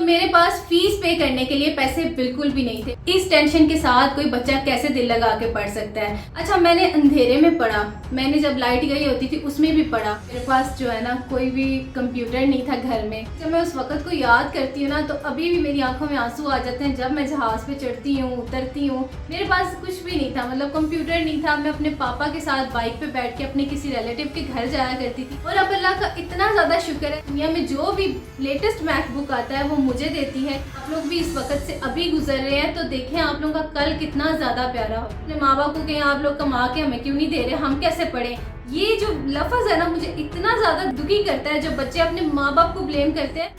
मेरे पास फीस पे करने के लिए पैसे बिल्कुल भी नहीं थे। इस टेंशन के साथ कोई बच्चा कैसे दिल लगा के पढ़ सकता है। अच्छा, मैंने अंधेरे में पढ़ा, मैंने जब लाइट गई होती थी उसमें भी पढ़ा। मेरे पास जो है ना कोई भी कंप्यूटर नहीं था घर में। जब मैं उस वक्त को याद करती हूँ ना तो अभी भी मेरी आंखों में आंसू आ जाते हैं। जब मैं जहाज पे चढ़ती हूँ उतरती हूँ, मेरे पास कुछ भी नहीं था, मतलब कंप्यूटर नहीं था। मैं अपने पापा के साथ बाइक पे बैठ के अपने किसी रिलेटिव के घर जाया करती थी। और अब अल्लाह का इतना ज्यादा शुक्र है, दुनिया में जो भी लेटेस्ट मैकबुक आता है वो मुझे देती है। आप लोग भी इस वक्त से अभी गुजर रहे हैं तो देखें आप लोगों का कल कितना ज्यादा प्यारा हो। अपने माँ बाप को कहें आप लोग कमा के हमें क्यों नहीं दे रहे, हम कैसे पढ़े। ये जो लफ्ज है ना मुझे इतना ज्यादा दुखी करता है, जब बच्चे अपने माँ बाप को ब्लेम करते हैं।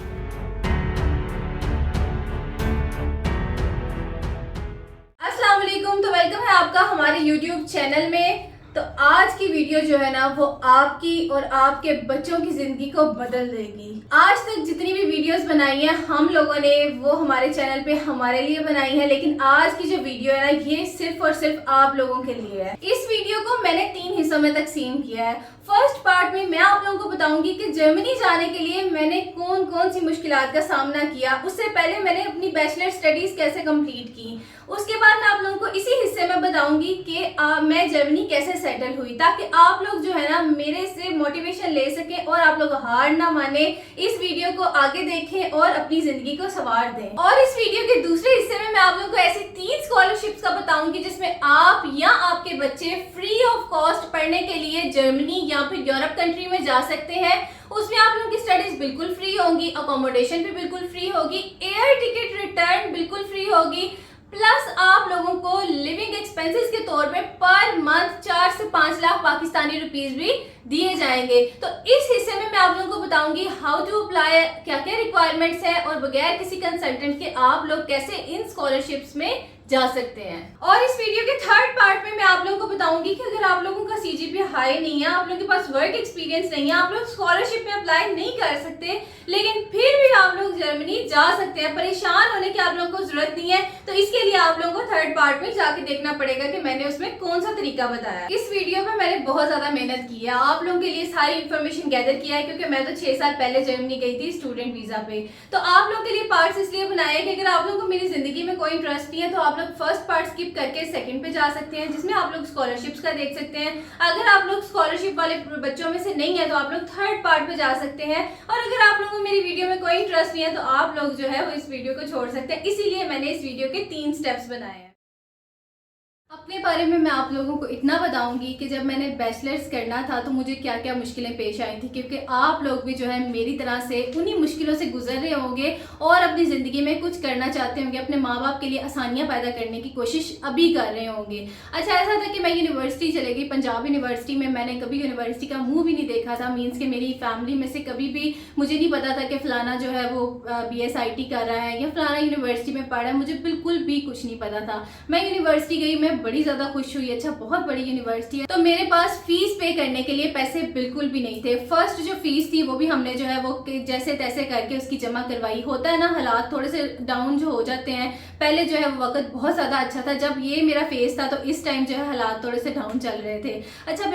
अस्सलाम वालेकुम, तो वेलकम है आपका हमारे YouTube चैनल में। तो आज की वीडियो जो है ना वो आपकी और आपके बच्चों की जिंदगी को बदल देगी। आज तक जितनी भी वीडियोस बनाई हैं हम लोगों ने वो हमारे चैनल पे हमारे लिए बनाई है, लेकिन आज की जो वीडियो है ना ये सिर्फ और सिर्फ आप लोगों के लिए है। इस वीडियो को मैंने 3 हिस्सों में तकसीम किया है। फर्स्ट पार्ट में मैं आप लोगों को बताऊंगी कि जर्मनी जाने के लिए मैंने कौन कौन सी मुश्किलात का सामना किया, उससे पहले मैंने अपनी बैचलर स्टडीज कैसे कंप्लीट की। उसके बाद मैं आप लोगों को इसी हिस्से में बताऊंगी कि मैं जर्मनी कैसे सेटल हुई, ताकि आप लोग जो है ना मेरे से मोटिवेशन ले सकें और आप लोग हार ना माने, इस वीडियो को आगे देखें और अपनी जिंदगी को संवार दें। और इस वीडियो के दूसरे हिस्से में मैं आप लोगों को ऐसी 3 स्कॉलरशिप्स का बताऊंगी जिसमें आप या आपके बच्चे फ्री ऑफ कॉस्ट पढ़ने के लिए जर्मनी या फिर यूरोप कंट्री में जा सकते हैं। उसमें आप लोगों की स्टडीज बिल्कुल फ्री होंगी, अकोमोडेशन भी बिल्कुल फ्री होगी, एयर टिकट रिटर्न बिल्कुल फ्री होगी, प्लस आप लोगों को लिविंग एक्सपेंसेस के तौर पे पर मंथ 4 से 5 लाख पाकिस्तानी रुपीस भी दिए जाएंगे। तो इस हिस्से में मैं आप लोगों को बताऊंगी हाउ टू अप्लाई, क्या क्या रिक्वायरमेंट्स है और बगैर किसी कंसल्टेंट के आप लोग कैसे इन स्कॉलरशिप्स में जा सकते हैं। और इस वीडियो के थर्ड पार्ट में मैं आप लोगों को बताऊंगी कि अगर आप लोगों का सीजीपीए हाई नहीं है, आप लोगों के पास वर्क एक्सपीरियंस नहीं है, आप लोग स्कॉलरशिप में अप्लाई नहीं कर सकते, लेकिन फिर भी आप लोग जर्मनी जा सकते हैं, परेशान होने की आप लोगों को जरूरत नहीं है। तो इसके लिए आप लोगों को थर्ड पार्ट में जाके देखना पड़ेगा कि मैंने उसमें कौन सा तरीका बताया। इस वीडियो में मैंने बहुत ज्यादा मेहनत की है, आप लोगों के लिए सारी इन्फॉर्मेशन गैदर किया है, क्योंकि मैं तो 6 साल पहले जर्मनी गई थी स्टूडेंट वीजा पे। तो आप लोगों के लिए पार्ट्स इसलिए बनाए कि अगर आप लोगों को मेरी जिंदगी में कोई इंटरेस्ट नहीं है तो आप लोग फर्स्ट पार्ट स्किप करके सेकंड पे जा सकते हैं, जिसमें आप लोग स्कॉलरशिप्स का देख सकते हैं। अगर आप लोग स्कॉलरशिप वाले बच्चों में से नहीं है तो आप लोग थर्ड पार्ट पे जा सकते हैं। और अगर आप लोगों को मेरी वीडियो में कोई इंटरेस्ट नहीं है तो आप लोग जो है वो इस वीडियो को छोड़ सकते हैं। इसीलिए मैंने इस वीडियो के 3 स्टेप्स बनाए हैं। अपने बारे में मैं आप लोगों को इतना बताऊंगी कि जब मैंने बैचलर्स करना था तो मुझे क्या क्या मुश्किलें पेश आई थी, क्योंकि आप लोग भी जो है मेरी तरह से उन्हीं मुश्किलों से गुजर रहे होंगे और अपनी ज़िंदगी में कुछ करना चाहते होंगे, अपने माँ बाप के लिए आसानियाँ पैदा करने की कोशिश अभी कर रहे होंगे। अच्छा, ऐसा था कि मैं यूनिवर्सिटी चले गई, पंजाब यूनिवर्सिटी में। मैंने कभी यूनिवर्सिटी का मुँह भी नहीं देखा था, मीन्स कि मेरी फैमिली में से कभी भी मुझे नहीं पता था कि फ़लाना जो है वो BSIT कर रहा है या फ़लाना यूनिवर्सिटी में पढ़ा है, मुझे बिल्कुल भी कुछ नहीं पता था। मैं यूनिवर्सिटी गई, मैं बड़ी ज़्यादा खुश हुई। अच्छा, बहुत बड़ी यूनिवर्सिटी है। तो मेरे पास फीस पे करने के लिए पैसे बिल्कुल भी नहीं थे। फर्स्ट जो फीस थी वो भी हमने जो है वो जैसे तैसे करके उसकी जमा करवाई। होता है ना, हालात थोड़े से डाउन जो हो जाते हैं। पहले जो है वो वक्त बहुत ज़्यादा अच्छा था, जब ये मेरा फेस था तो इस टाइम जो है हालात थोड़े से डाउन चल रहे थे। अच्छा,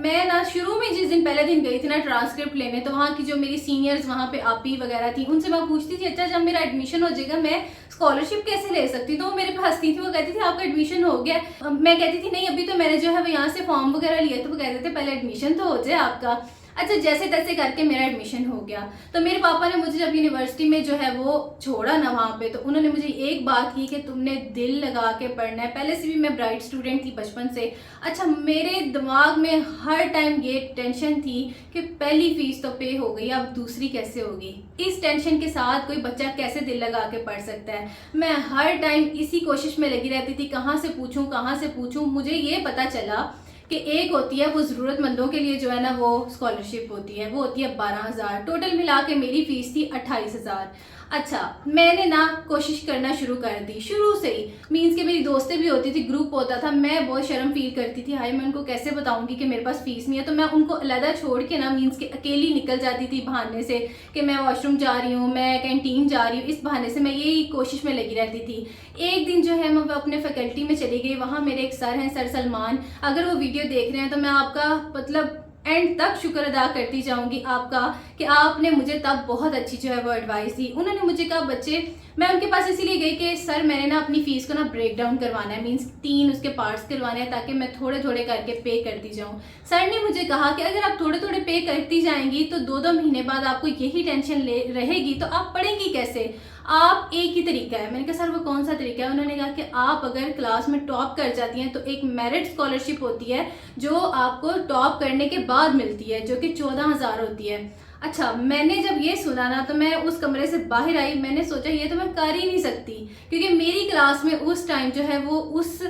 मैं ना शुरू में जिस दिन पहले दिन गई थी ना ट्रांसक्रिप्ट लेने, तो वहाँ की जो मेरी सीनियर्स वहाँ पे आपी वगैरह थी, उनसे मैं पूछती थी अच्छा जब मेरा एडमिशन हो जाएगा मैं स्कॉलरशिप कैसे ले सकती। तो वो मेरे पे हंसती थी, वो कहती थी आपका एडमिशन हो गया। मैं कहती थी नहीं अभी तो मैंने जो है वो यहाँ से फॉर्म वगैरह लिया। तो वो कहते थे पहले एडमिशन तो हो जाए आपका। अच्छा, जैसे तैसे करके मेरा एडमिशन हो गया। तो मेरे पापा ने मुझे जब यूनिवर्सिटी में जो है वो छोड़ा ना वहाँ पे, तो उन्होंने मुझे एक बात की कि तुमने दिल लगा के पढ़ना है। पहले से भी मैं ब्राइट स्टूडेंट थी बचपन से। अच्छा, मेरे दिमाग में हर टाइम ये टेंशन थी कि पहली फीस तो पे हो गई, अब दूसरी कैसे होगी। इस टेंशन के साथ कोई बच्चा कैसे दिल लगा के पढ़ सकता है। मैं हर टाइम इसी कोशिश में लगी रहती थी, कहाँ से पूछूं कहाँ से पूछूं। मुझे ये पता चला कि एक होती है वो ज़रूरतमंदों के लिए जो है ना वो स्कॉलरशिप होती है, वो होती है 12,000। टोटल मिला के मेरी फीस थी 28,000। अच्छा, मैंने ना कोशिश करना शुरू कर दी शुरू से ही। मीन्स कि मेरी दोस्तें भी होती थी, ग्रुप होता था, मैं बहुत शर्म फील करती थी, हाय मैं उनको कैसे बताऊंगी कि मेरे पास फीस नहीं है। तो मैं उनको अलग छोड़ के ना मीन्स कि अकेली निकल जाती थी बहाने से कि मैं वॉशरूम जा रही हूँ, मैं कैंटीन जा रही हूँ। इस बहाने से मैं यही कोशिश में लगी रहती थी। एक दिन जो है मैं अपने फैकल्टी में चली गई, वहाँ मेरे एक सर हैं, सर सलमान। अगर वो वीडियो देख रहे हैं तो मैं आपका मतलब एंड तक शुक्र अदा करती जाऊंगी आपका कि आपने मुझे तब बहुत अच्छी जो है वो एडवाइस दी। उन्होंने मुझे कहा बच्चे, मैं उनके पास इसीलिए गई कि सर मैंने ना अपनी फीस को ना ब्रेक डाउन करवाना है, मीन्स 3 उसके पार्ट्स करवाने हैं ताकि मैं थोड़े थोड़े करके पे करती जाऊं। सर ने मुझे कहा कि अगर आप थोड़े थोड़े पे करती जाएंगी तो 2-2 महीने बाद आपको यही टेंशन रहेगी तो आप पढ़ेंगी कैसे। आप एक ही तरीका है। मैंने कहा सर वो कौन सा तरीका है। उन्होंने कहा कि आप अगर क्लास में टॉप कर जाती हैं तो एक मेरिट स्कॉलरशिप होती है जो आपको टॉप करने के बाद मिलती है, जो कि 14,000 होती है। अच्छा, मैंने जब ये सुना ना तो मैं उस कमरे से बाहर आई। मैंने सोचा ये तो मैं कर ही नहीं सकती, क्योंकि मेरी क्लास में उस टाइम जो है वो उस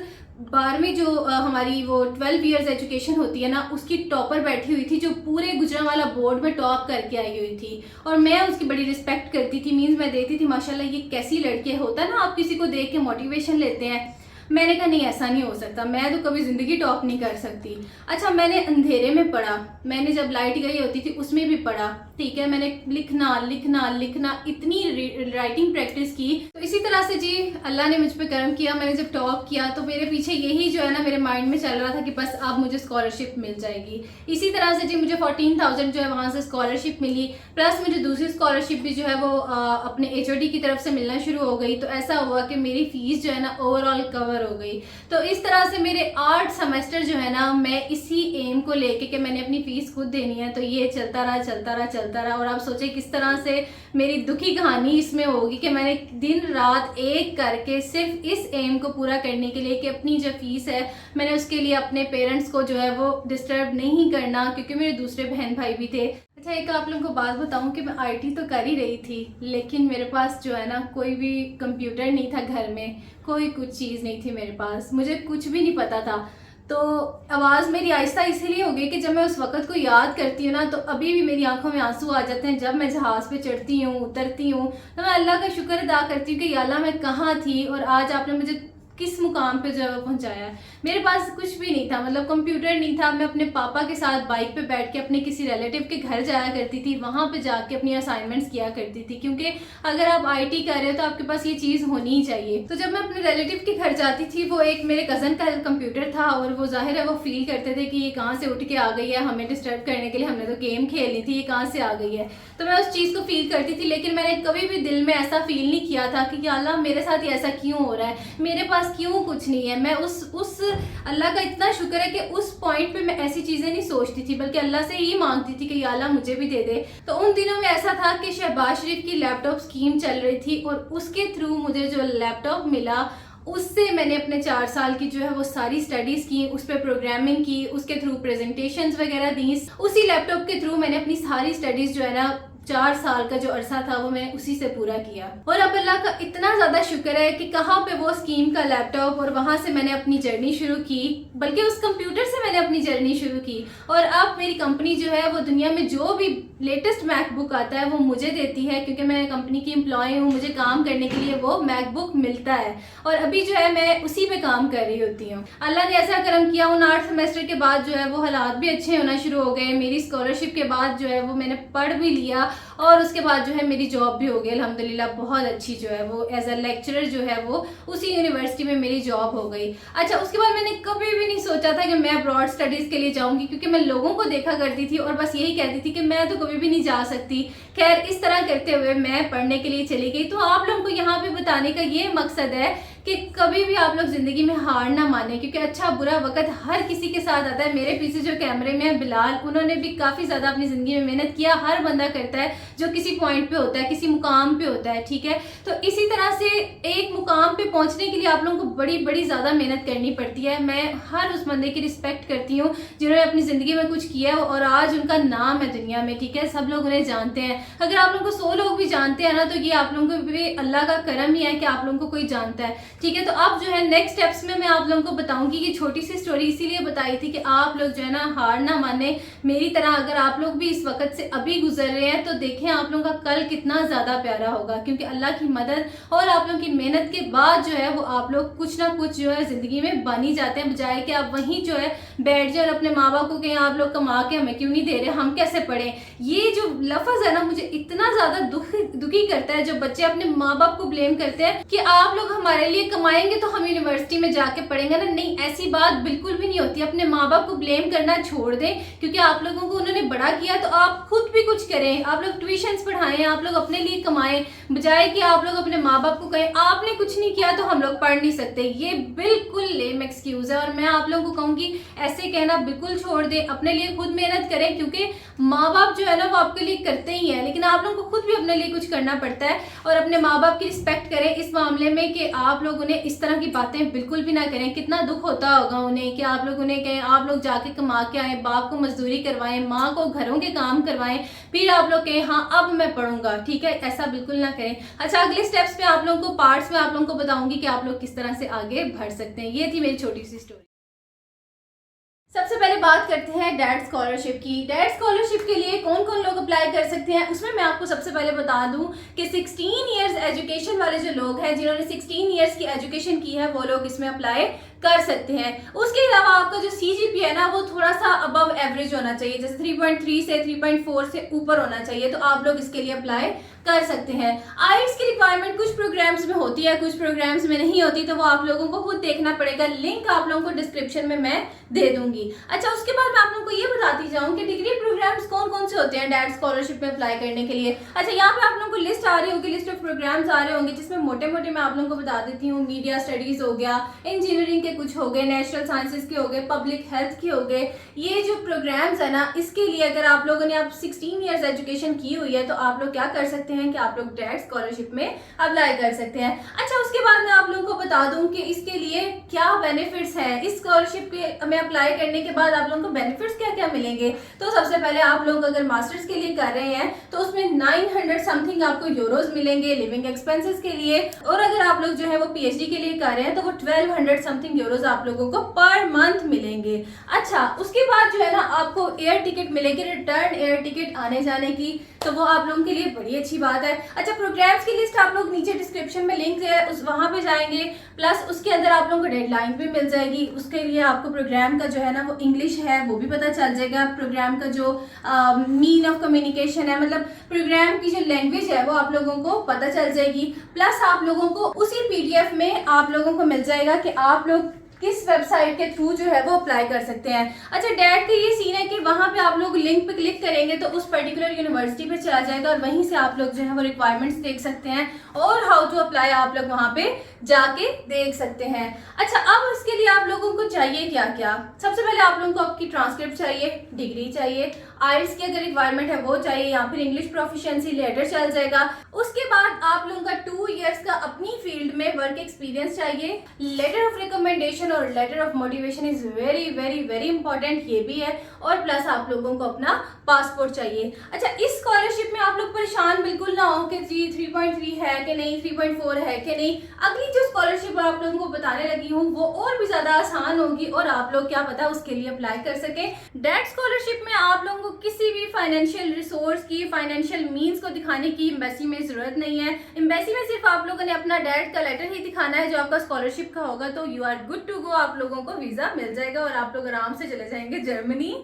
12वीं जो हमारी वो 12 इयर्स एजुकेशन होती है ना, उसकी टॉपर बैठी हुई थी जो पूरे गुजरांवाला बोर्ड में टॉप करके आई हुई थी और मैं उसकी बड़ी रिस्पेक्ट करती थी। मीन्स मैं देखती थी माशाल्लाह ये कैसी लड़की होता है ना, आप किसी को देख के मोटिवेशन लेते हैं। मैंने कहा नहीं ऐसा नहीं हो सकता, मैं तो कभी जिंदगी टॉप नहीं कर सकती। अच्छा, मैंने अंधेरे में पढ़ा, मैंने जब लाइट गई होती थी उसमें भी पढ़ा, ठीक है। मैंने लिखना लिखना लिखना इतनी राइटिंग प्रैक्टिस की। तो इसी तरह से जी अल्लाह ने मुझ पर करम किया। मैंने जब टॉप किया तो मेरे पीछे यही जो है ना मेरे माइंड में चल रहा था कि बस अब मुझे स्कॉलरशिप मिल जाएगी। इसी तरह से जी मुझे 14,000 जो है वहाँ से स्कॉलरशिप मिली, प्लस मुझे दूसरी स्कॉलरशिप भी जो है वो अपने HOD की तरफ से मिलना शुरू हो गई। तो ऐसा हुआ कि मेरी फीस जो है ना ओवरऑल कवर हो गई। तो इस तरह से मेरे 8 सेमेस्टर जो है ना मैं इसी एम को लेके कि मैंने अपनी फीस खुद देनी है, तो ये चलता रहा चलता रहा चलता रहा। और आप सोचे किस तरह से मेरी दुखी कहानी इसमें होगी कि मैंने दिन रात एक करके सिर्फ इस एम को पूरा करने के लिए कि अपनी जो फीस है मैंने उसके लिए अपने पेरेंट्स को जो है वो डिस्टर्ब नहीं करना, क्योंकि मेरे दूसरे बहन भाई भी थे। अच्छा, एक आप लोगों को बात बताऊं कि मैं IT तो कर ही रही थी, लेकिन मेरे पास जो है ना कोई भी कंप्यूटर नहीं था घर में, कोई कुछ चीज़ नहीं थी मेरे पास, मुझे कुछ भी नहीं पता था। तो आवाज़ मेरी आहिस्ता इसीलिए हो गई कि जब मैं उस वक़्त को याद करती हूँ ना तो अभी भी मेरी आंखों में आंसू आ जाते हैं। जब मैं जहाज़ पे चढ़ती हूँ उतरती हूँ तो मैं अल्लाह का शुक्र अदा करती हूँ कि या अल्लाह मैं कहाँ थी और आज आपने मुझे किस मुकाम पे जो है वो पहुंचाया है। मेरे पास कुछ भी नहीं था, मतलब कंप्यूटर नहीं था। मैं अपने पापा के साथ बाइक पे बैठ के अपने किसी रिलेटिव के घर जाया करती थी, वहां पे जाके अपनी असाइनमेंट्स किया करती थी, क्योंकि अगर आप IT कर रहे हो तो आपके पास ये चीज़ होनी ही चाहिए। तो जब मैं अपने रिलेटिव के घर जाती थी, वो एक मेरे कज़न का कंप्यूटर था और वो जाहिर है वो फील करते थे कि ये कहाँ से उठ के आ गई है हमें डिस्टर्ब करने के लिए, हमने तो गेम खेलनी थी, ये कहाँ से आ गई है। तो मैं उस चीज़ को फील करती थी, लेकिन मैंने कभी भी दिल में ऐसा फील नहीं किया था कि अल्लाह मेरे साथ ये ऐसा क्यों हो रहा है, मेरे पास क्यों कुछ नहीं है। मैं उस अल्लाह का इतना शुक्र है कि उस पॉइंट पे मैं ऐसी चीजें नहीं सोचती थी, बल्कि अल्लाह से यही मांगती थी कि या अल्लाह मुझे भी दे दे। तो उन दिनों में ऐसा था कि शहबाज शरीफ की लैपटॉप स्कीम चल रही थी और उसके थ्रू मुझे जो लैपटॉप मिला उससे मैंने अपने 4 साल की जो है वो सारी स्टडीज की, उस पर प्रोग्रामिंग की, उसके थ्रू प्रेजेंटेशंस वगैरह दी। उसी लैपटॉप के थ्रू मैंने अपनी सारी स्टडीज जो है ना 4 साल का जो अरसा था वो मैंने उसी से पूरा किया। और अब अल्लाह का इतना ज़्यादा शुक्र है कि कहाँ पे वो स्कीम का लैपटॉप और वहाँ से मैंने अपनी जर्नी शुरू की, बल्कि उस कंप्यूटर से मैंने अपनी जर्नी शुरू की। और अब मेरी कंपनी जो है वो दुनिया में जो भी लेटेस्ट मैकबुक आता है वो मुझे देती है, क्योंकि मैं कंपनी की एम्प्लॉय हूँ, मुझे काम करने के लिए वो मैकबुक मिलता है और अभी जो है मैं उसी पे काम कर रही होती हूँ। अल्लाह ने ऐसा करम किया, उन 8 सेमेस्टर के बाद जो है वो हालात भी अच्छे होना शुरू हो गए। मेरी स्कॉलरशिप के बाद जो है वो मैंने पढ़ भी लिया और उसके बाद जो है मेरी जॉब भी हो गई अल्हम्दुलिल्लाह, बहुत अच्छी जो है वो एज अ लेक्चरर जो है वो उसी यूनिवर्सिटी में मेरी जॉब हो गई। अच्छा, उसके बाद मैंने कभी भी नहीं सोचा था कि मैं अब्रॉड स्टडीज़ के लिए जाऊंगी, क्योंकि मैं लोगों को देखा करती थी और बस यही कहती थी कि मैं तो कभी भी नहीं जा सकती। खैर, इस तरह करते हुए मैं पढ़ने के लिए चली गई। तो आप लोगों को यहाँ पे बताने का ये मकसद है कि कभी भी आप लोग जिंदगी में हार ना माने, क्योंकि अच्छा बुरा वक्त हर किसी के साथ आता है। मेरे पीछे जो कैमरे में है बिलाल, उन्होंने भी काफ़ी ज़्यादा अपनी ज़िंदगी में मेहनत किया। हर बंदा करता है जो किसी पॉइंट पे होता है, किसी मुकाम पे होता है, ठीक है। तो इसी तरह से एक मुकाम पे पहुंचने के लिए आप लोगों को बड़ी बड़ी ज़्यादा मेहनत करनी पड़ती है। मैं हर उस बंदे की रिस्पेक्ट करती हूँ जिन्होंने अपनी ज़िंदगी में कुछ किया और आज उनका नाम है दुनिया में, ठीक है। सब लोग उन्हें जानते हैं। अगर आप लोगों को 100 लोग भी जानते हैं ना तो ये आप लोगों को भी अल्लाह का करम ही है कि आप लोगों को कोई जानता है, ठीक है। तो अब जो है नेक्स्ट स्टेप्स में मैं आप लोगों को बताऊंगी कि छोटी सी स्टोरी इसीलिए बताई थी कि आप लोग जो है ना हार ना माने। मेरी तरह अगर आप लोग भी इस वक्त से अभी गुजर रहे हैं तो देखें आप लोगों का कल कितना ज़्यादा प्यारा होगा, क्योंकि अल्लाह की मदद और आप लोगों की मेहनत के बाद जो है वो आप लोग कुछ ना कुछ जो है ज़िंदगी में बन ही जाते हैं, बजाय कि आप वहीं जो है बैठ जाए और अपने माँ बाप को कहें आप लोग कमा के हमें क्यों नहीं दे रहे, हम कैसे पढ़ें। ये जो लफ्ज़ है ना मुझे इतना ज़्यादा दुखी करता है, जो बच्चे अपने माँ बाप को ब्लेम करते हैं कि आप लोग हमारे लिए कमाएंगे तो हम यूनिवर्सिटी में जाके पढ़ेंगे ना, नहीं, ऐसी बात बिल्कुल भी नहीं होती। अपने माँ बाप को ब्लेम करना छोड़ दें, क्योंकि आप लोगों को उन्होंने बड़ा किया, तो आप खुद भी कुछ करें। आप लोग ट्यूशंस पढ़ाएं, आप लोग अपने लिए कमाएं, बजाय कि आप लोग अपने माँ बाप को कहें आपने कुछ नहीं किया तो हम लोग पढ़ नहीं सकते। ये बिल्कुल लेम एक्सक्यूज है, और मैं आप लोगों को कहूंगी ऐसे कहना बिल्कुल छोड़ दें, अपने लिए खुद मेहनत करें, क्योंकि माँ बाप जो है ना वो आपके लिए करते ही है, लेकिन आप लोगों को खुद भी अपने लिए कुछ करना पड़ता है। और अपने माँ बाप की रिस्पेक्ट करें इस मामले में कि आप लोग उन्हें इस तरह की बातें बिल्कुल भी ना करें। कितना दुख होता होगा उन्हें कि आप लोग उन्हें कहें आप लोग जाके कमा के आए, बाप को मजदूरी करवाएं, माँ को घरों के काम करवाएं, फिर आप लोग कहें हाँ अब मैं पढ़ूंगा। ठीक है, ऐसा बिल्कुल ना करें। अच्छा, अगले स्टेप्स में आप लोगों को पार्ट्स में आप लोगों को बताऊंगी कि आप लोग किस तरह से आगे बढ़ सकते हैं। ये थी मेरी छोटी सी स्टोरी। सबसे पहले बात करते हैं डैड स्कॉलरशिप की। डैड स्कॉलरशिप के लिए कौन कौन लोग अप्लाई कर सकते हैं, उसमें मैं आपको सबसे पहले बता दूं कि 16 इयर्स एजुकेशन वाले जो लोग हैं, जिन्होंने 16 इयर्स की एजुकेशन की है, वो लोग इसमें अप्लाई कर सकते हैं। उसके अलावा आपका जो CGPA है ना वो थोड़ा सा अबव एवरेज होना चाहिए, जैसे 3.3 से 3.4 से ऊपर होना चाहिए, तो आप लोग इसके लिए अप्लाई कर सकते हैं। आइल्स की रिक्वायरमेंट कुछ प्रोग्राम्स में होती है, कुछ प्रोग्राम्स में नहीं होती, तो वो आप लोगों को खुद देखना पड़ेगा। लिंक आप लोगों को डिस्क्रिप्शन में मैं दे दूंगी। अच्छा, उसके बाद मैं आप लोगों को ये बताती जाऊं कि डिग्री प्रोग्राम्स कौन कौन से होते हैं डैड स्कॉलरशिप में अप्लाई करने के लिए। अच्छा, यहाँ पे आप लोगों को लिस्ट आ रही होगी, लिस्ट ऑफ प्रोग्राम्स आ रहे होंगे, जिसमें मोटे मोटे मैं आप लोगों को बता देती हूँ। मीडिया स्टडीज हो गया, इंजीनियरिंग के कुछ हो गए, नेचुरल साइंसेज के हो गए, पब्लिक हेल्थ के हो गए। ये जो प्रोग्राम्स है ना, इसके लिए अगर आप लोगों ने आप 16 इयर्स एजुकेशन की हुई है, तो आप लोग क्या कर सकते हैं कि आप लोग डैड स्कॉलरशिप में अप्लाई कर सकते हैं। अच्छा, उसके बाद मैं आप लोगों को बता दूं कि इसके लिए क्या बेनिफिट्स हैं। इस स्कॉलरशिप में अप्लाई करने के बाद आप लोगों को बेनिफिट्स क्या क्या मिलेंगे। तो सबसे पहले आप लोग अगर मास्टर्स के लिए कर रहे हैं तो उसमें 900 समथिंग आपको यूरोज मिलेंगे लिविंग एक्सपेंसेस के लिए, और अगर आप लोग जो है वो PhD के लिए कर रहे हैं तो वो 1200 समथिंग यूरोज आप लोगों को पर मंथ मिलेंगे। अच्छा, उसके बाद जो है ना आपको एयर टिकट मिलेगी, रिटर्न एयर टिकट आने जाने की, तो वो आप लोगों के लिए बड़ी अच्छी बात है। अच्छा, प्रोग्राम्स की लिस्ट आप लोग नीचे डिस्क्रिप्शन में लिंक है उस वहां पे जाएंगे, प्लस उसके अंदर आप लोगों को डेडलाइन भी मिल जाएगी। उसके लिए आपको प्रोग्राम का जो है ना वो इंग्लिश है वो भी पता चल जाएगा, प्रोग्राम का जो मीन ऑफ कम्युनिकेशन है, मतलब प्रोग्राम की जो लैंग्वेज है वो आप लोगों को पता चल जाएगी। प्लस आप लोगों को उसी PDF में आप लोगों को मिल जाएगा कि आप लोग किस वेबसाइट के थ्रू जो है वो अप्लाई कर सकते हैं। अच्छा, डैड का ये सीन है कि वहां पे आप लोग लिंक पे क्लिक करेंगे तो उस पर्टिकुलर यूनिवर्सिटी पे चला जाएगा, और वहीं से आप लोग जो है वो रिक्वायरमेंट्स देख सकते हैं और हाउ टू अप्लाई आप लोग वहां पे जाके देख सकते हैं। अच्छा, अब इसके लिए आप लोगों को चाहिए क्या क्या। सबसे पहले आप लोगों को आपकी ट्रांसक्रिप्ट चाहिए, डिग्री चाहिए, आइल्स की अगर रिक्वायरमेंट है वो चाहिए, या फिर इंग्लिश प्रोफिशिएंसी लेटर चल जाएगा। उसके बाद आप लोगों का 2 इयर्स का अपनी फील्ड में वर्क एक्सपीरियंस चाहिए, लेटर ऑफ रिकमेंडेशन और letter of motivation is very very very important, ये भी है, और प्लस आप लोगों को अपना पासपोर्ट चाहिए। अच्छा, इस स्कॉलरशिप में आप लोग परेशान बिल्कुल ना हो कि जी 3.3 है कि नहीं, 3.4 है कि नहीं। अगली जो स्कॉलरशिप आप लोगों को बताने लगी हूँ वो और भी ज्यादा आसान होगी, और आप लोग क्या पता उसके लिए अप्लाई कर सके। डैड स्कॉलरशिप में आप लोगों को किसी भी फाइनेंशियल रिसोर्स की, फाइनेंशियल मीन्स को दिखाने की एम्बेसी में जरूरत नहीं है। एम्बेसी में सिर्फ आप लोगों ने अपना डैड का लेटर ही दिखाना है जो आपका स्कॉलरशिप का होगा, तो you are good to go, आप लोगों को वीजा मिल जाएगा और आप लोग आराम से चले जाएंगे जर्मनी।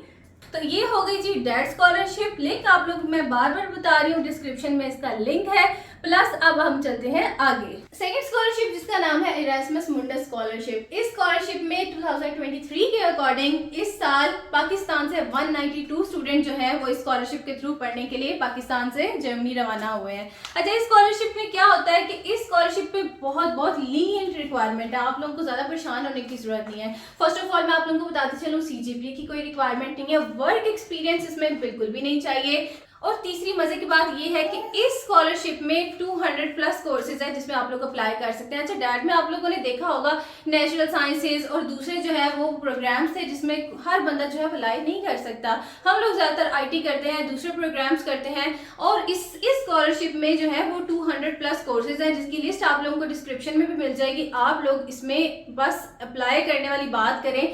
तो ये हो गई जी डैड स्कॉलरशिप। लिंक आप लोग मैं बार बार बता रही हूँ, डिस्क्रिप्शन में इसका लिंक है। प्लस अब हम चलते हैं आगे। सेकंड स्कॉलरशिप जिसका नाम है इरास्मस मुंडस स्कॉलरशिप। इस स्कॉलरशिप में 2023 के अकॉर्डिंग इस साल पाकिस्तान से 192 स्टूडेंट जो है वो इस स्कॉलरशिप के थ्रू पढ़ने के लिए पाकिस्तान से जर्मनी रवाना हुए हैं। अच्छा, इस स्कॉलरशिप में क्या होता है कि इस स्कॉलरशिप पे बहुत लीनियंट रिक्वायरमेंट है, आप लोगों को ज्यादा परेशान होने की जरूरत नहीं है। फर्स्ट ऑफ ऑल मैं आप लोगों को बताती चलूँ, CGPA की कोई रिक्वायरमेंट नहीं है, वर्क एक्सपीरियंस इसमें बिल्कुल भी नहीं चाहिए। और तीसरी मजे की बात ये है कि इस स्कॉलरशिप में 200 प्लस कोर्सेज है जिसमें आप लोग अप्लाई कर सकते हैं। अच्छा, डैड में आप लोगों ने देखा होगा नेचुरल साइंसेज और दूसरे जो है वो प्रोग्राम्स थे जिसमें हर बंदा जो है अप्लाई नहीं कर सकता। हम लोग ज्यादातर IT करते हैं, दूसरे प्रोग्राम्स करते हैं, और इस स्कॉलरशिप में जो है वो 200 प्लस कोर्सेज है जिसकी लिस्ट आप लोगों को डिस्क्रिप्शन में भी मिल जाएगी। आप लोग इसमें बस अप्लाई करने वाली बात करें।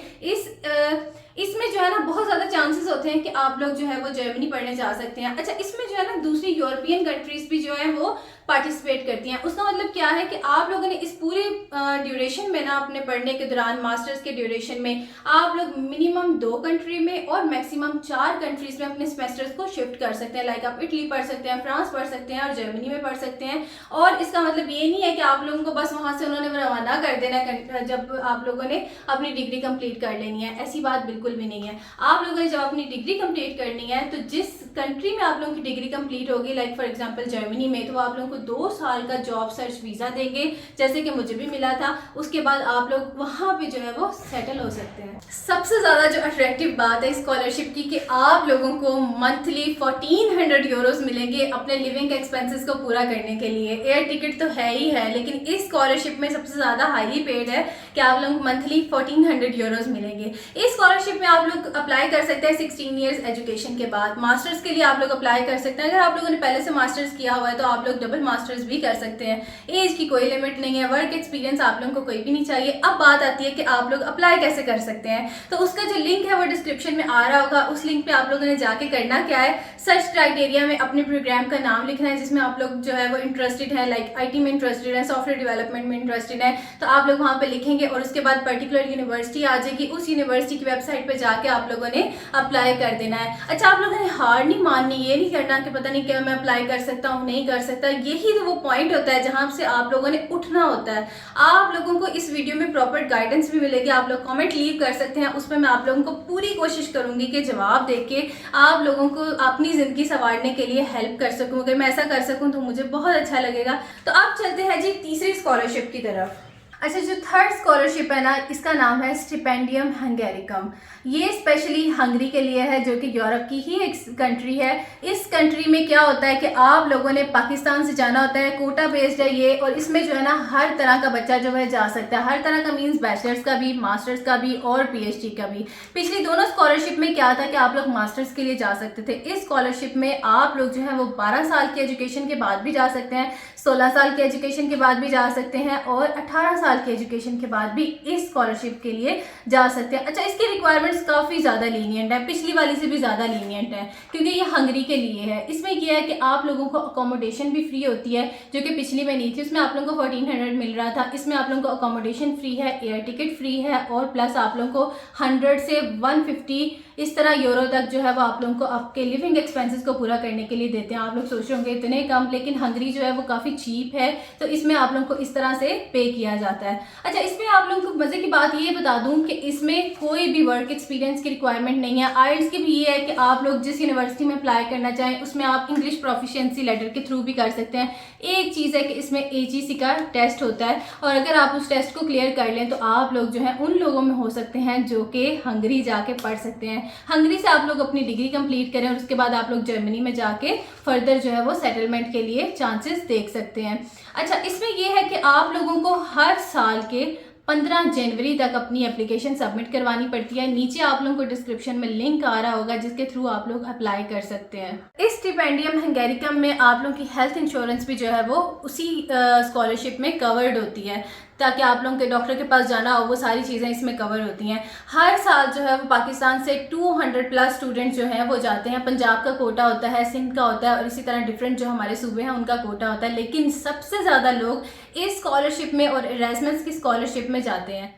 इसमें जो है ना बहुत ज्यादा चांसेस होते हैं कि आप लोग जो है वो जर्मनी पढ़ने जा सकते हैं। अच्छा, इसमें जो है ना दूसरी यूरोपियन कंट्रीज भी जो है वो पार्टिसिपेट करती हैं। उसका मतलब क्या है कि आप लोगों ने इस पूरे ड्यूरेशन में ना, अपने पढ़ने के दौरान मास्टर्स के ड्यूरेशन में आप लोग मिनिमम 2 कंट्री में और मैक्सिमम 4 कंट्रीज में अपने सेमेस्टर्स को शिफ्ट कर सकते हैं। लाइक आप इटली पढ़ सकते हैं, फ्रांस पढ़ सकते हैं और जर्मनी में पढ़ सकते हैं। और इसका मतलब ये नहीं है कि आप लोगों को बस वहां से उन्होंने रवाना कर देना जब आप लोगों ने अपनी डिग्री कंप्लीट कर लेनी है। ऐसी बात बिल्कुल भी नहीं है। आप लोगों ने जब अपनी डिग्री कंप्लीट करनी है तो जिस कंट्री में आप लोगों की डिग्री कंप्लीट होगी, लाइक फॉर एग्जांपल जर्मनी में, तो आप लोगों को 2 साल का जॉब सर्च वीज़ा देंगे, जैसे कि मुझे भी मिला था। उसके बाद आप लोग वहाँ पे जो है वो सेटल हो सकते हैं। सबसे ज़्यादा जो अट्रैक्टिव बात है स्कॉलरशिप की कि आप लोगों को मंथली 1400 यूरोज मिलेंगे अपने लिविंग एक्सपेंसेस को पूरा करने के लिए। एयर टिकट तो है ही है, लेकिन इस स्कॉलरशिप में सबसे ज़्यादा हाईली पेड है कि आप लोग मंथली 1400 यूरोज मिलेंगे। इस स्कॉलरशिप में आप लोग अप्लाई कर सकते हैं 16 ईयर्स एजुकेशन के बाद। मास्टर्स के लिए आप लोग अप्लाई कर सकते हैं। अगर आप लोगों ने पहले से मास्टर्स किया हुआ है तो आप लोग डबल मास्टर्स भी कर सकते हैं। एज की कोई लिमिट नहीं है, वर्क एक्सपीरियंस आप लोगों को कोई भी नहीं चाहिए। अब बात आती है कि आप लोग अप्लाई कैसे कर सकते हैं। तो उसका जो लिंक है वो डिस्क्रिप्शन में आ रहा होगा। उस लिंक पे आप लोगों ने जाके करना क्या है, सर्च क्राइटेरिया में अपने प्रोग्राम का नाम लिखना है जिसमें आप लोग जो है वो इंटरेस्टेड है, लाइक IT में इंटरेस्टेड है, सॉफ्टवेयर डेवलपमेंट में इंटरेस्टेड है, तो आप लोग वहाँ पे लिखेंगे और उसके बाद पर्टिकुलर यूनिवर्सिटी आ जाएगी। उस यूनिवर्सिटी की वेबसाइट पे जाके आप लोगों ने अप्लाई कर देना है। अच्छा, आप लोगों ने हार नहीं माननी, ये नहीं करना कि पता नहीं क्या मैं अप्लाई कर सकता हूँ नहीं कर सकता। यही तो वो पॉइंट होता है जहाँ से आप लोगों ने उठना होता है। आप लोगों को इस वीडियो में प्रॉपर गाइडेंस भी मिलेगी। आप लोग कमेंट लीव कर सकते हैं, उसमें मैं आप लोगों को पूरी कोशिश करूंगी कि जवाब देके आप लोगों को अपनी ज़िंदगी संवारने के लिए हेल्प कर सकूं। अगर मैं ऐसा कर सकूं तो मुझे बहुत अच्छा लगेगा। तो अब चलते हैं जी तीसरी स्कॉलरशिप की तरफ। अच्छा, जो थर्ड स्कॉलरशिप है ना, इसका नाम है स्टिपेंडियम हंगेरिकम। ये स्पेशली हंगरी के लिए है जो कि यूरोप की ही एक कंट्री है। इस कंट्री में क्या होता है कि आप लोगों ने पाकिस्तान से जाना होता है, कोटा बेस्ड है ये, और इसमें जो है ना हर तरह का बच्चा जो है जा सकता है। हर तरह का मीन्स बैचलर्स का भी, मास्टर्स का भी और PhD का भी। पिछली दोनों स्कॉलरशिप में क्या था कि आप लोग मास्टर्स के लिए जा सकते थे। इस स्कॉलरशिप में आप लोग जो है वो 12 साल की एजुकेशन के बाद भी जा सकते हैं, 16 साल की एजुकेशन के बाद भी जा सकते हैं और 18 साल की एजुकेशन के बाद भी इस स्कॉलरशिप के लिए जा सकते हैं। अच्छा, इसकी रिक्वायरमेंट्स काफ़ी ज़्यादा लीनियंट है, पिछली वाली से भी ज़्यादा लीनियंट है क्योंकि ये हंगरी के लिए है। इसमें यह है कि आप लोगों को अकोमोडेशन भी फ्री होती है जो कि पिछली में नहीं थी। उसमें आप लोगों को 1400 मिल रहा था, इसमें आप लोगों को अकोमोडेशन फ्री है, एयर टिकट फ्री है और प्लस आप लोगों को 100 से 150 इस तरह यूरो तक जो है वो आप लोगों को आपके लिविंग एक्सपेंसेस को पूरा करने के लिए देते हैं। आप लोग सोच रहे होंगे इतने कम, लेकिन हंगरी जो है वो काफ़ी चीप है, तो इसमें आप लोगों को इस तरह से पे किया जाता है। अच्छा, इसमें आप लोगों को मज़े की बात ये बता दूं कि इसमें कोई भी वर्क एक्सपीरियंस की रिक्वायरमेंट नहीं है। आइल्स की भी ये है कि आप लोग जिस यूनिवर्सिटी में अप्लाई करना चाहें उसमें आप इंग्लिश प्रोफिशिएंसी लेटर के थ्रू भी कर सकते हैं। एक चीज़ है कि इसमें AGC का टेस्ट होता है और अगर आप उस टेस्ट को क्लियर कर लें तो आप लोग जो है उन लोगों में हो सकते हैं जो कि हंगरी जाके पढ़ सकते हैं। हंगरी से आप लोग अपनी डिग्री कंप्लीट करें और उसके बाद आप लोग जर्मनी में जाके फर्दर जो है वो सेटलमेंट के लिए चांसेस देख सकते हैं। अच्छा, इसमें यह है कि आप लोगों को हर साल के 15 जनवरी तक अपनी एप्लीकेशन सबमिट करवानी पड़ती है। नीचे आप लोगों को डिस्क्रिप्शन में लिंक आ रहा होगा जिसके थ्रू आप लोग अप्लाई कर सकते हैं। इस स्टिपेंडियम हंगेरिकम में आप लोगों की हेल्थ इंश्योरेंस भी जो है वो उसी स्कॉलरशिप में कवर्ड होती है, ताकि आप लोगों के डॉक्टर के पास जाना हो वो सारी चीज़ें इसमें कवर होती हैं। हर साल जो है वो पाकिस्तान से 200+ स्टूडेंट जो हैं वो जाते हैं। पंजाब का कोटा होता है, सिंध का होता है और इसी तरह डिफरेंट जो हमारे सूबे हैं उनका कोटा होता है, लेकिन सबसे ज़्यादा लोग इस स्कॉलरशिप में और इरेज़मस की स्कॉलरशिप में जाते हैं।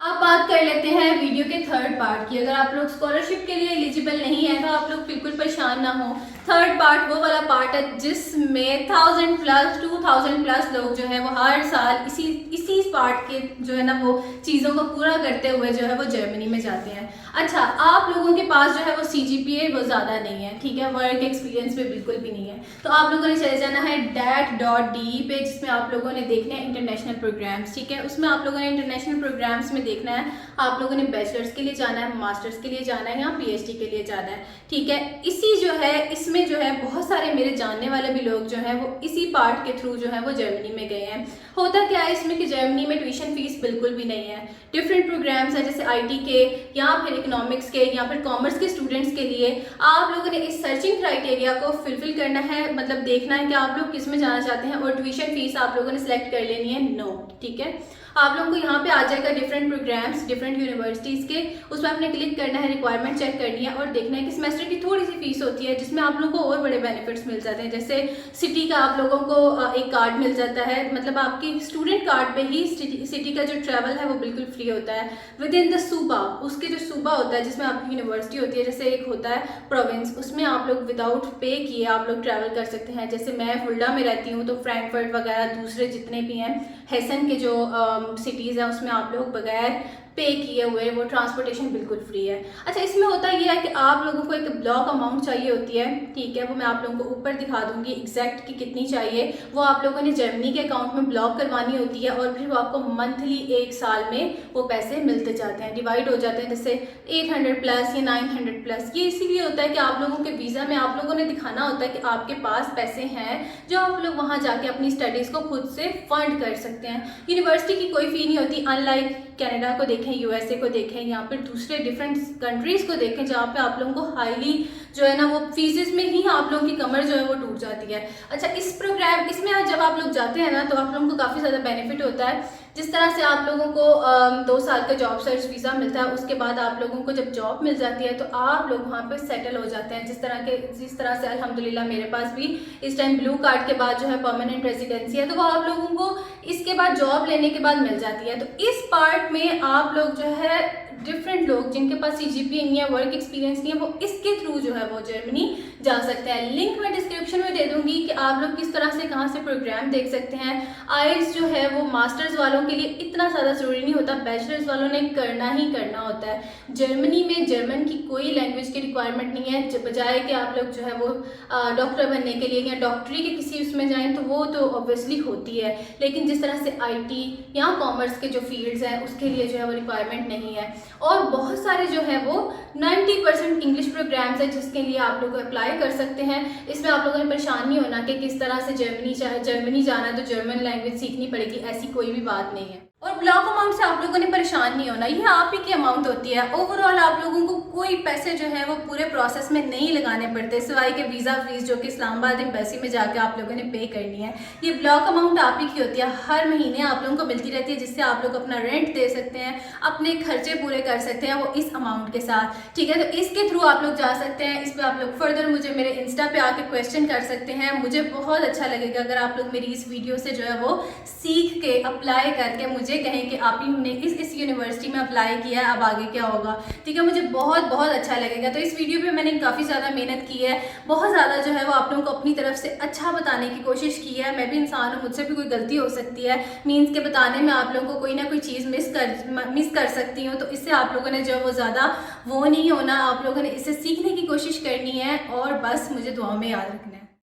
अब बात कर लेते हैं वीडियो के थर्ड पार्ट की। अगर आप लोग स्कॉलरशिप के लिए एलिजिबल नहीं है तो आप लोग बिल्कुल परेशान ना हो। थर्ड पार्ट वो वाला पार्ट है जिसमें 1000+ 2000+ लोग जो है वो हर साल इसी पार्ट के जो है ना वो चीज़ों को पूरा करते हुए जो है वो जर्मनी में जाते हैं। अच्छा, आप लोगों के पास जो है वो CGPA वो ज़्यादा नहीं है, ठीक है, वर्क एक्सपीरियंस पे बिल्कुल भी नहीं है, तो आप लोगों ने चले जाना है dat.de पे, जिसमें आप लोगों ने देखना है इंटरनेशनल प्रोग्राम्स, ठीक है। उसमें आप लोगों ने इंटरनेशनल प्रोग्राम्स में देखना है आप लोगों ने बैचलर्स के लिए जाना है, मास्टर्स के लिए जाना है या PhD के लिए जाना है, ठीक है। इसी जो है इसमें जो है बहुत सारे मेरे जानने वाले भी लोग जो हैं वो इसी पार्ट के थ्रू जो है वो जर्मनी में गए हैं। होता क्या है इसमें कि जर्मनी में ट्यूशन फीस बिल्कुल भी नहीं है। डिफरेंट प्रोग्राम्स हैं जैसे IT के या फिर इकोनॉमिक्स के या फिर कॉमर्स के स्टूडेंट्स के लिए आप लोगों ने इस सर्चिंग क्राइटेरिया को फुलफिल करना है, मतलब देखना है कि आप लोग किस में जाना चाहते हैं और ट्यूशन फीस आप लोगों ने सिलेक्ट कर लेनी है नो, ठीक है। आप लोगों को यहाँ पे आ जाएगा डिफरेंट प्रोग्राम्स डिफरेंट यूनिवर्सिटीज़ के, उसमें आपने क्लिक करना है, रिक्वायरमेंट चेक करनी है और देखना है कि सेमेस्टर की थोड़ी सी फीस होती है जिसमें आप लोगों को और बड़े बेनिफिट्स मिल जाते हैं। जैसे सिटी का आप लोगों को एक कार्ड मिल जाता है, मतलब आपकी स्टूडेंट कार्ड पे ही सिटी का जो ट्रैवल है वो बिल्कुल फ्री होता है विद इन द सूबा। उसके जो सूबा होता है जिसमें आपकी यूनिवर्सिटी होती है, जैसे एक होता है प्रोविंस, उसमें आप लोग विदाउट पे किए आप लोग ट्रैवल कर सकते हैं। जैसे मैं फुल्डा में रहती हूँ तो फ्रैंकफर्ट वगैरह दूसरे जितने भी हैं हेसन के जो सिटीज़ हैं उसमें आप लोग बगैर पे किए हुए वो ट्रांसपोर्टेशन बिल्कुल फ्री है। अच्छा, इसमें होता ये है कि आप लोगों को एक ब्लॉक अमाउंट चाहिए होती है, ठीक है, वो मैं आप लोगों को ऊपर दिखा दूंगी एग्जैक्ट की कितनी चाहिए। वो आप लोगों ने जर्मनी के अकाउंट में ब्लॉक करवानी होती है और फिर वो आपको मंथली एक साल में वो पैसे मिलते जाते हैं, डिवाइड हो जाते हैं, जैसे 800 प्लस या 900 प्लस। ये इसीलिए होता है कि आप लोगों के वीज़ा में आप लोगों ने दिखाना होता है कि आपके पास पैसे हैं जो आप लोग वहाँ जाके अपनी स्टडीज़ को खुद से फंड कर सकते हैं। यूनिवर्सिटी की कोई फ़ी नहीं होती, अनलाइक कनाडा को देखें, यूएसए को देखें या फिर दूसरे डिफरेंट कंट्रीज़ को देखें जहाँ पे आप लोगों को हाईली जो है ना वो फीसेस में ही आप लोगों की कमर जो है वो टूट जाती है। अच्छा, इस प्रोग्राम इसमें जब आप लोग जाते हैं ना तो आप लोगों को काफ़ी ज़्यादा बेनिफिट होता है। जिस तरह से आप लोगों को 2 साल का जॉब सर्च वीज़ा मिलता है, उसके बाद आप लोगों को जब जॉब मिल जाती है तो आप लोग वहाँ पे सेटल हो जाते हैं। जिस तरह से अल्हम्दुलिल्लाह मेरे पास भी इस टाइम ब्लू कार्ड के बाद जो है परमानेंट रेजिडेंसी है, तो वो आप लोगों को इसके बाद जॉब लेने के बाद मिल जाती है। तो इस पार्ट में आप लोग जो है डिफरेंट लोग जिनके पास CGPA नहीं है, वर्क एक्सपीरियंस नहीं है, वो इसके थ्रू जो है वो जर्मनी जा सकते हैं। लिंक मैं डिस्क्रिप्शन में दे दूंगी कि आप लोग किस तरह से कहाँ से प्रोग्राम देख सकते हैं। आइल्स जो है वो मास्टर्स वालों के लिए इतना ज़्यादा ज़रूरी नहीं होता, बैचलर्स वालों ने करना ही करना होता है। जर्मनी में जर्मन की कोई लैंग्वेज की रिक्वायरमेंट नहीं है, बजाय कि आप लोग जो है वो डॉक्टर बनने के लिए या डॉक्टरी के किसी उसमें जाएँ तो वो तो ऑब्वियसली होती है, लेकिन जिस तरह से IT या कॉमर्स के जो फील्ड्स हैं उसके लिए जो है वो रिक्वायरमेंट नहीं है। और बहुत सारे जो है वो 90% इंग्लिश प्रोग्राम्स हैं जिसके लिए आप लोग अप्लाई कर सकते हैं। इसमें आप लोगों ने परेशान नहीं होना कि किस तरह से जर्मनी जाना है तो जर्मन लैंग्वेज सीखनी पड़ेगी, ऐसी कोई भी बात नहीं है। और ब्लॉक अमाउंट से आप लोगों ने परेशान नहीं होना, ये आप ही की अमाउंट होती है। ओवरऑल आप लोगों को कोई पैसे जो है वो पूरे प्रोसेस में नहीं लगाने पड़ते सिवाय के वीज़ा फीस जो कि इस्लामाबाद एम्बेसी में जाके आप लोगों ने पे करनी है। ये ब्लॉक अमाउंट आप ही की होती है, हर महीने आप लोगों को मिलती रहती है, जिससे आप लोग अपना रेंट दे सकते हैं, अपने खर्चे पूरे कर सकते हैं वो इस अमाउंट के साथ, ठीक है। तो इसके थ्रू आप लोग जा सकते हैं। इस पर आप लोग फर्दर मुझे मेरे इंस्टा पे आके क्वेश्चन कर सकते हैं। मुझे बहुत अच्छा लगेगा अगर आप लोग मेरी इस वीडियो से जो है वो सीख के अप्लाई करके मुझे कहें कि आप ही हमने इस यूनिवर्सिटी में अप्लाई किया है, अब आगे क्या होगा, ठीक है। मुझे बहुत बहुत अच्छा लगेगा। तो इस वीडियो पे मैंने काफ़ी ज़्यादा मेहनत की है, बहुत ज़्यादा जो है वो आप लोगों को अपनी तरफ से अच्छा बताने की कोशिश की है। मैं भी इंसान हूँ, मुझसे भी कोई गलती हो सकती है, मीन्स के बताने में आप लोगों को कोई ना कोई चीज़ मिस कर सकती हूँ। तो इससे आप लोगों ने जो है वो ज़्यादा वो नहीं होना, आप लोगों ने इससे सीखने की कोशिश करनी है और बस मुझे दुआ में याद रखना है।